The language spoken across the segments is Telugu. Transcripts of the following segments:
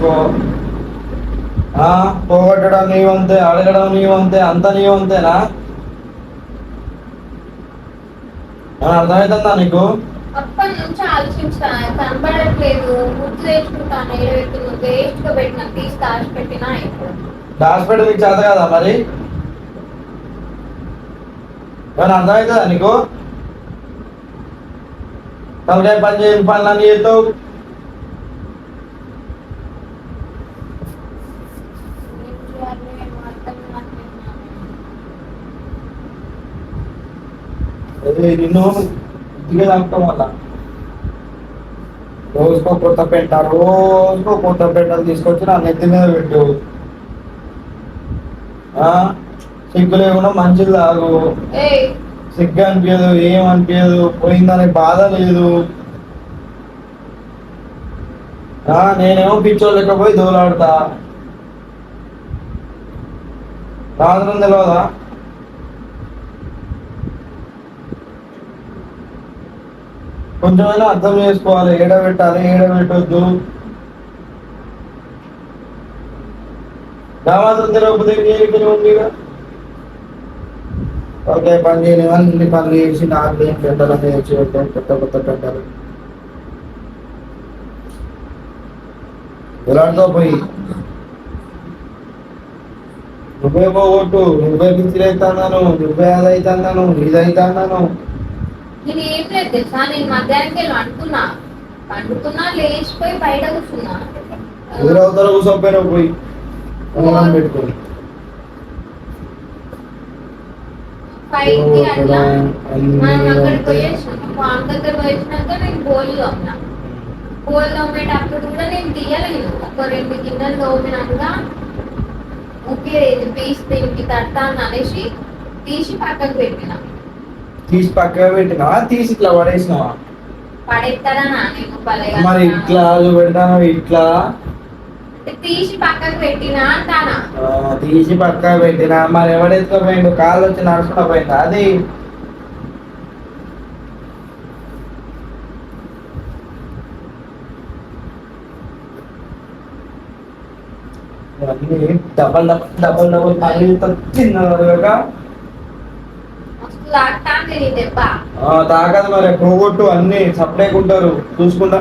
చేసుకో. పోగొట్టడం నీ వంతే, అడగడం నీ వంతే, అంత నీ వంతేనా? అర్థమవుతుందా నీకు? అప్పటి నుంచి ఆలోచించా, కనబడట్లేదు, గుర్తు తెచ్చుకుంటాను. ఏడు వేస్ట్ గా పెట్టిన, తీసి దాచిపెట్టినా ఇప్పుడు దాచిపెట్టి నీకు చేత కదా మరి? ఏమైనా అర్థమవుతుందా నీకు? తలకాయ పని చేయని పనులన్నీ చేస్తావు. నిన్ను ఇదిగా చంపటం వల్ల రోజుకో కొత్త పెంటలు తీసుకొచ్చి నా నెత్తి మీద పెట్టు. సిగ్గు లేకుండా మంచిది తాగు. సిగ్గు అనిపించదు, ఏమనిపించదు, పోయిందని బాధ లేదు. నేనేమో పిచ్చోళ్ళు లెక్కపోయి దోలాడుతా. రాత్రం తెలియదా? కొంచెమైనా అర్థం చేసుకోవాలి. ఏడబెట్టాలి, ఏడబెట్టొద్దు. నా మాత్రం తెలియకపోతే ఏం ఉంది? ఓకే, పని చేయని అన్ని పనులు చేసి నాకు ఏం పెట్టాలని తెచ్చి పెట్టాం. కొత్త పెట్టాలి. ఎలాంటిదో పోయి నువ్వే పోగొట్టు, నువ్వే పిచ్చిలు అవుతున్నాను, నువ్వే అది అవుతున్నాను, ఇది అవుతున్నాను. నేను ఏం లేదు తెలుసా, నేను మధ్యాహ్నానికి పండుకున్నా, లేచిపోయి బయట కూర్చున్నా. ఊరవతల కూర్చోపోయినా పోయి పెట్టుకుని అక్కడికి పోయేసాను. పాన్ దగ్గర పోయేసినాక నేను బోల్ తోమేటప్పుడు కూడా నేను తీయలేను. ఒక 2 గిన్నెలు తోమినాక ఓకే పీస్ దీనికి తడతాను అనేసి తీసి పక్కకు పెట్టినా. తీసి ఇట్లా పడేసినావా? పడేస్తారా నేను మరి ఇట్లా పెడతాను, ఇట్లా తీసి పక్కకు పెట్టినా అంటానా. తీసి పక్కకు పెట్టినా మరి ఎవడెత్తుకోపోయిండు? కాళ్ళు వచ్చి నడుచుకుంటా పోయిందా? అది డబల్ పని తిన్నగా తాకదు మరి. పోగొట్టు అన్ని సప్లైకి ఉంటారు చూసుకుంటా.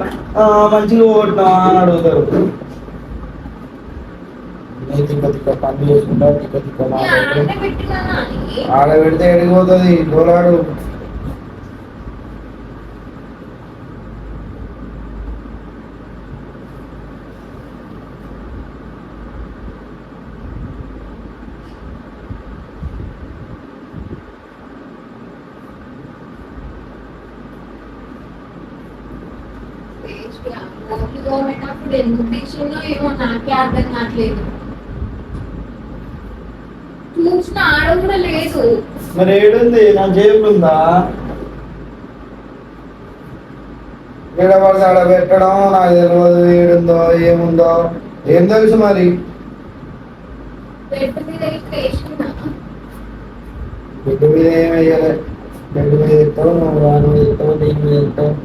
మంచిగా పోగొట్టినా అని అడుగుతారు. పని చేసుకుంటా ఆడ పెడితే ఎడిగిపోతుంది దోలాడు. ఎందుకు తీసిందో ఏమో నాకే అర్థం కావట్లేదు. చూసిన ఆడ కూడా లేదు. మరి ఏడుంది? నా జేబులుందా? ఏడబడితే ఆడ పెట్టడం నాకు తెలియదు. ఏడుందో ఏముందో ఏం తెలుసు మరి. బెడ్ మీద ఏం వేయలే. బెడ్ మీద ఎత్తావు, నువ్వు వాడి మీద ఎత్తావు, దీని మీద ఎత్తావు.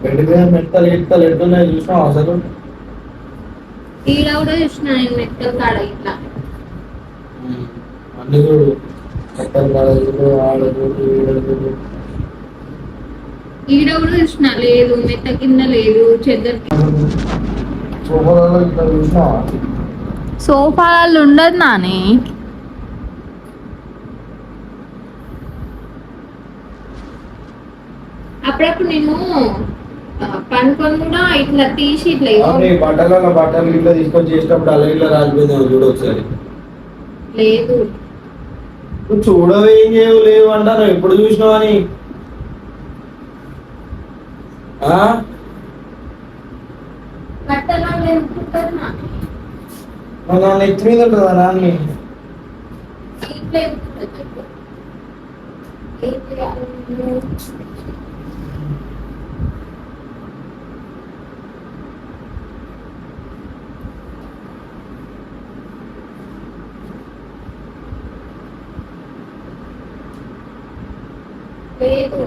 బెడ్ మీద మెత్తలు ఎట్టున్నాయి చూసినావు అసలు? ఈడ కూడా చూసిన మెత్తలు కాడ ఇట్లా అన్ని చూడు. మెత్తలు కాడ చూడు, ఆడ చూడు, ఈడ చూడు. ఈడ కూడా చూసిన లేదు, మెత్త కింద లేదు, చెద్దరు సోఫాలలో ఇట్లా చూసినావా? సోఫాలలో ఉండదు నాని. అప్పుడప్పుడు నేను పనుకొని కూడా ఇట్లా తీసి ఇట్లా బట్టలు ఇట్లా తీసుకొని చేసినప్పుడు అలా ఇట్లా రాలిపోయింది చూడు ఒకసారి. లేదు నువ్వు చూడవే, ఏం చేయవు, లేవు అంటారు. ఎప్పుడు చూసినావు అని నెత్తి మీద ఉంటుందా నాన్ని? లేదు.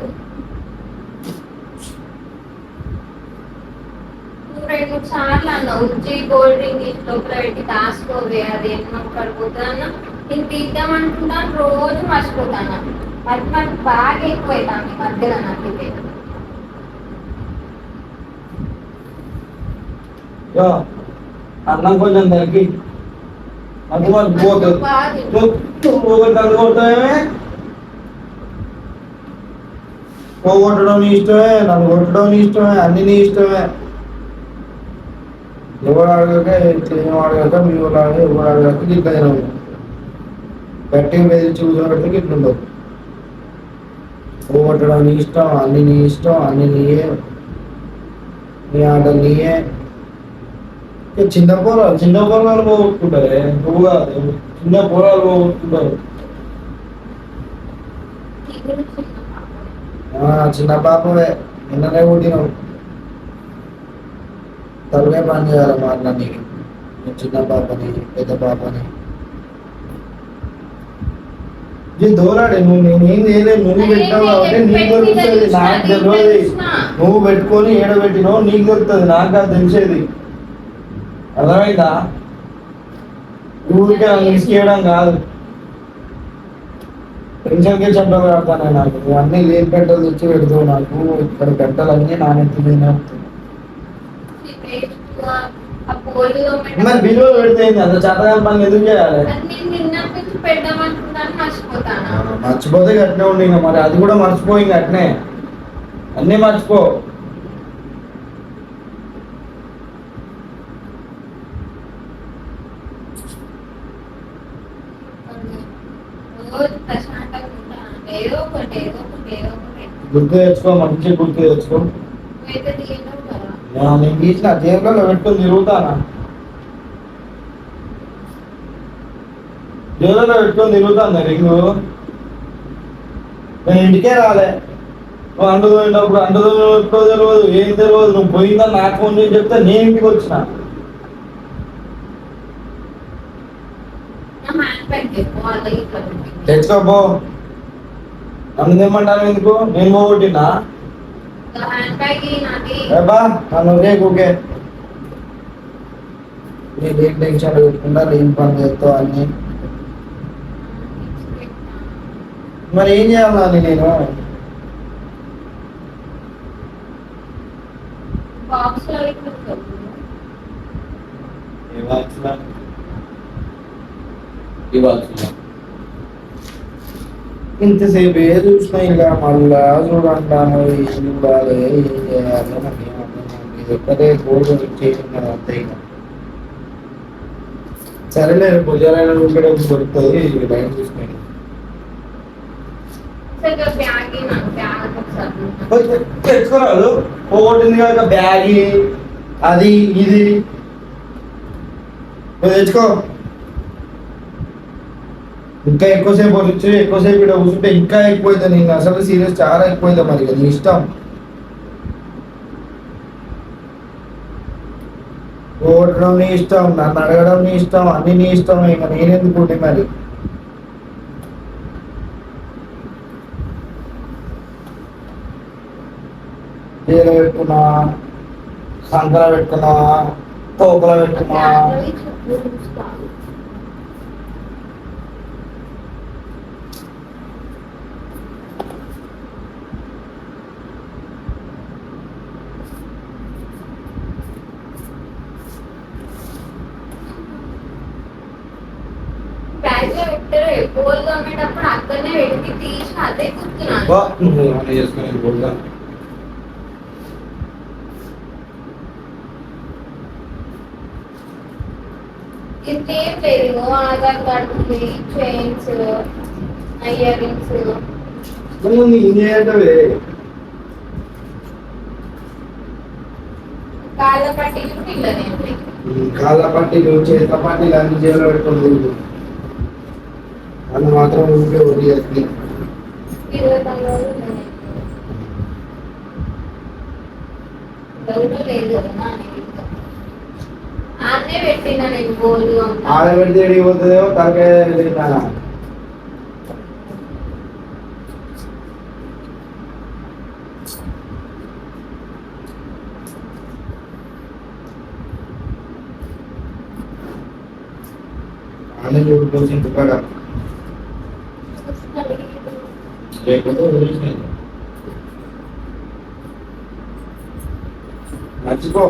నువ్వు 2, 3 సార్లు అన్నావు ఉజ్జి కోల్డ్ డ్రింక్ ఇంటి లోపల పెట్టి దాచుకోవే అది ఎన్నో పడిపోతుందన్న. నేను తీద్దామనుకుంటాను, రోజు మర్చిపోతాను. అది నాకు బాగా ఎక్కువ అవుతాను ఈ మధ్యలో నాకు ఇది. అన్నం కొంచెం తగ్గి అది మరి పోతుంది పోగొట్టేమే. పోగొట్టడం నీ ఇష్టమే, నన్ను కొట్టడం నీ ఇష్టమే, అన్ని నీ ఇష్టమే. ఎవరు అడగక ఏం అడగక మీ ఊరు అడగ ఎవరు అడగక ఇట్లా తినవు. గట్టిగా బెదిరించి కూర్చోబెడితే ఇట్లుండవు. పోగొట్టడం నీ ఇష్టం, అన్ని నీ ఇష్టం, అన్ని నీయే, నీ ఆటలు నీయే. చిన్న పోరాలు పోగొట్టుకుంటారే, నువ్వు కాదు. చిన్న పోరాలు పోగొట్టుకుంటారు. చిన్న పాపవే నిన్ననే కొట్టినావు. తలకే పని చేయాలి మా అన్న నీకు. చిన్న పాపని పెద్ద పాపని దోరాడే నువ్వు. నేనేం చేయలేదు, నువ్వు పెట్టావు కాబట్టి నీకు దొరుకుతుంది, నాకు తెలియదు. నువ్వు పెట్టుకొని ఏడబెట్టినావు, నీకు దొరుకుతుంది, నాకు అది తెలిసేది. అర్థమైందా? ఊరికే మిస్ చేయడం కాదు. పెన్షన్కే చెప్పలు పెడతాను నాకు. నువ్వు అన్నీ లేని పెట్టలు తెచ్చి పెడతావు నాకు. ఇక్కడ పెట్టలన్నీ నానెత్తి మీద. మరి బిల్లులు పెడితే అంత చట్టగాని పని ఎందుకు చేయాలి? మర్చిపోతే అట్నే ఉండి ఇంకా మరి అది కూడా మర్చిపో. ఇంకా అట్నే అన్నీ మర్చిపో. గుర్తు తెచ్చుకో, మంచి గుర్తు తెచ్చుకో. నేను తీసిన జేబులలో పెట్టుకొని తిరుగుతానా? జేబులలో పెట్టుకొని తిరుగుతాను రింగు. నేను ఇంటికే రాలే. నువ్వు అంటు పోయినప్పుడు అంటు ఎప్పుడో తెలియదు, ఏం తెలియదు. నువ్వు పోయిందని నాకు ఫోన్ చేసి చెప్తే నేను ఇంటికి వచ్చిన. తెచ్చుకోపో. నన్ను తెమ్మంటాను ఎందుకు? నేను పోగొట్టినా నన్ను రేకుకే. నీకేం టెన్షన్ పెట్టుకుంటా, ఏం పని చేస్తావు అన్ని. మరి ఏం చేయాలని నేను? ఇంతసేపు ఏ చూసినా ఇలా మళ్ళా చూడంటాను. ఏం చూడాలి, ఏం చేయాలి నాకు ఏమర్థం. ఒక్కటే గోడు చేసిన అంతే. ఇక సరేలే, భుజాలైన ఇక్కడ దొరుకుతుంది. లైన్ చూసుకొని తెచ్చుకోరాదు. పోగొట్టింది కాక బ్యాగ్ అది ఇది తెచ్చుకో. ఇంకా ఎక్కువసేపు వచ్చి ఎక్కువసేపు ఇక్కడ కూర్చుంటే ఇంకా ఎక్కువైతే నేను అసలు సీరియస్ చాలా ఎక్కువైతే మరి నీ ఇష్టం. ఓడడం నీ ఇష్టం, నన్ను అడగడం నీ ఇష్టం, అన్ని నీ ఇష్టం. ఇంకా నేనెందుకు ఉంటే మరి? జైలు పెట్టుకున్నా, సంకర పెట్టుకున్నా, తోకలో పెట్టుకున్నా. అక్కడనే పెట్టి తీసి అదే కూర్చున్నాను. ఇంకేం లేదు. ఆధార్ కార్డు ఉంది, చైన్స్, ఇయర్ రింగ్స్. కాళ్ళ పట్టీలు పిల్లలు, కాళ్ళ పట్టీలు, చేత పట్టీలు అన్ని జేబులో పెట్టుకోండి. అన్న మాత్రం ఉంటే వదిలేస్తుంది. ఆడబెడితే ఎడిగిపోతుందేమో తలకాయ తిన్నానా? కోసం ఇంటికాడ లేకపోతే వదిలేసినాయి మర్చిపో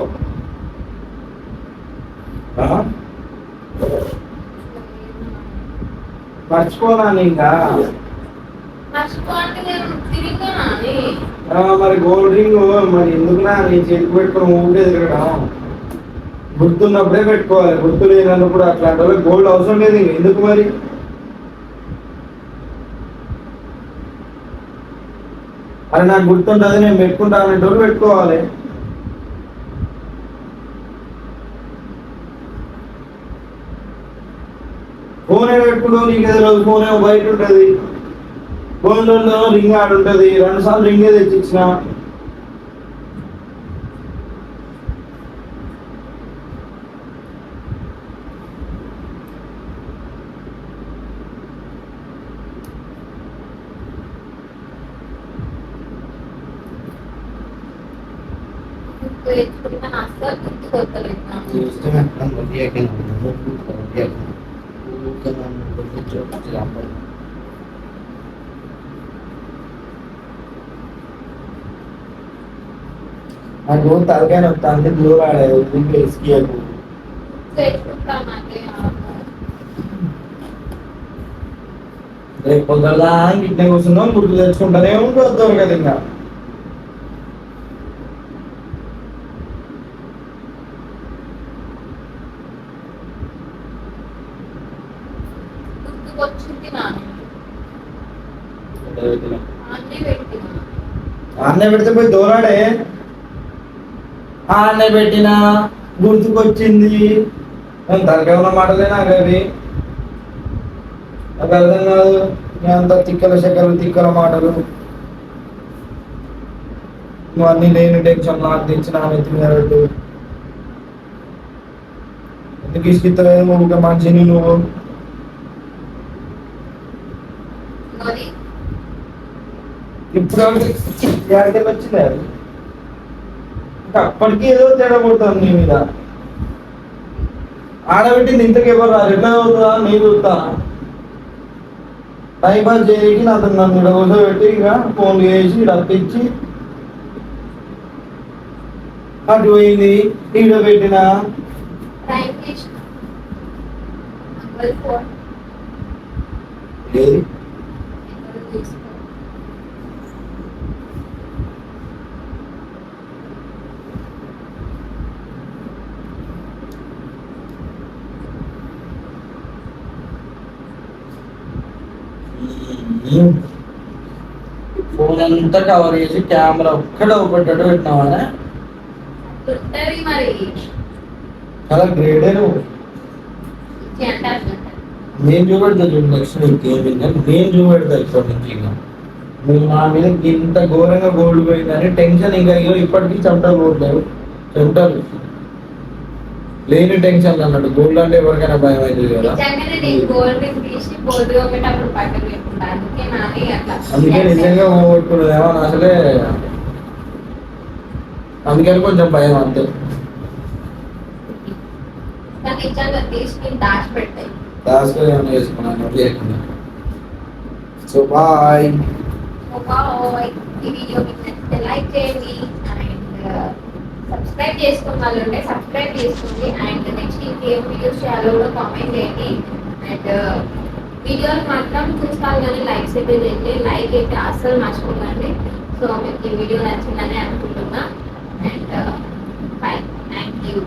ఆ? మర్చిపోనా ఇంకా మర్చిపోతే నేను తిరిగానా అని మరి గోల్డ్ రింగ్ మరి ఎందుకునా నీ చేతికి పెట్టుకుని ఊరికే తిరగడం గుర్తున్నప్పుడే పెట్టుకోవాలి గుర్తు లేనప్పుడు అట్లాంటి వాళ్ళకి గోల్డ్ అవసరం లేదు ఇంక ఎందుకు మరి అది నాకు గుర్తుంటుంది నేను పెట్టుకుంటా అనేటోళ్ళు పెట్టుకోవాలి ఫోన్ ఏదో పెట్టుకుంటావు నీకు ఏదో ఫోన్ ఏమో బయట ఉంటుంది ఫోన్లో రింగ్ ఆడు ఉంటుంది 2 సార్లు రింగే తెచ్చిచ్చిన తెచ్చుకుంటాను అస్సలు గుర్తుకొస్తలేదు నాకు. నాకు తలకాయ వస్తా అంటే దూరం ఆడేది ఇసుకీయకు తెచ్చుకుంటాను అంటే రేపు పొద్దులా ఇట్లా కూర్చున్నాం గుర్తు తెచ్చుకుంటానే ఉంటుంది దొరకదు ఇంకా గుర్తుకొచ్చింది నాకు అన్నీ పెట్టినా అన్నయ్య పెడితే పోయి దూరాడే అన్నయ్య పెట్టినా గుర్తుకొచ్చింది తలకాయ ఉన్న మాటలే నాకు అవి నాకు అర్థం కాదు అంత తిక్కల శకలు తిక్కల మాటలు నువ్వు అన్ని లేని టెన్షన్ నాకు తెచ్చిన ఎత్తినట్టు ఎందుకు ఇసుకిత్తలేదు ఒక మనిషిని నువ్వు మరి ఇప్పుడు ఎక్కడికి వచ్చింది అది ఇంకా అప్పటికి ఏదో తేడా కొడుతుంది నీ మీద ఆడబెట్టింది ఇంతకు ఎవరు రాదు ఎట్లా అవుతుందా నీ చూస్తా టైం పాస్ చేయడానికి నాతో నన్ను ఇక్కడ కూర్చోబెట్టి ఇక ఫోన్ చేసి రప్పించి అటు పోయింది ఈడ పెట్టిన టైం వేస్ట్ ఫోన్ లేదు ఎక్కడ తీసుకో ఫోన్ అంతా కవర్ చేసి కెమెరా ఒక్కడ ఒకటట్టు పెట్టినావా ఉంటది మరి చాలా గ్రేడే నువ్వు ఇచ్చి అంటే అట్లా ఉంటది. నేను చూపెడతా చూడు నెక్స్ట్ వీక్ గేమింగ్ నేను చూపెడతా ఇప్పటి నుంచి ఇక నువ్వు నా మీద ఇంత ఘోరంగా గోల్డ్ పోయిందని టెన్షన్ ఇంకా అయ్యో ఇప్పటికీ చెమటలు పోట్లేవు చెమటలు లేని టెన్షన్ అన్నట్టు గోల్డ్ అంటే ఎవరికైనా భయం అవుతుంది కదా నిజంగానే నేను గోల్డ్ రింగ్ తీసి గోల్డ్ ఒకటప్పుడు పక్కన పెట్టుకుంటా అందుకే నాది అట్లా అందుకే నిజంగా పోగొట్టుకున్నదేమో అని అసలే అందుకని కొంచెం భయం అంతే కానీ నిజంగా తీసుకుని దాచిపెట్టాయి దాసుకొని ఏమైనా చేసుకున్నాను చేయకుండా సో బాయ్ ఈ వీడియో మీకు నచ్చితే లైక్ చేయండి అండ్ సబ్స్క్రైబ్ చేసుకున్న వాళ్ళు ఉంటే సబ్స్క్రైబ్ చేసుకోండి అండ్ నెక్స్ట్ ఇంకేం వీడియోస్ చేయాలో కూడా కామెంట్ చేయండి అండ్ వీడియోలు మాత్రం చూస్తాను కానీ లైక్స్ అయితే చేయండి లైక్ అయితే అస్సలు మర్చిపోకండి సో మీకు ఈ వీడియో నచ్చిందని అనుకుంటున్నా అండ్ బై థ్యాంక్ యూ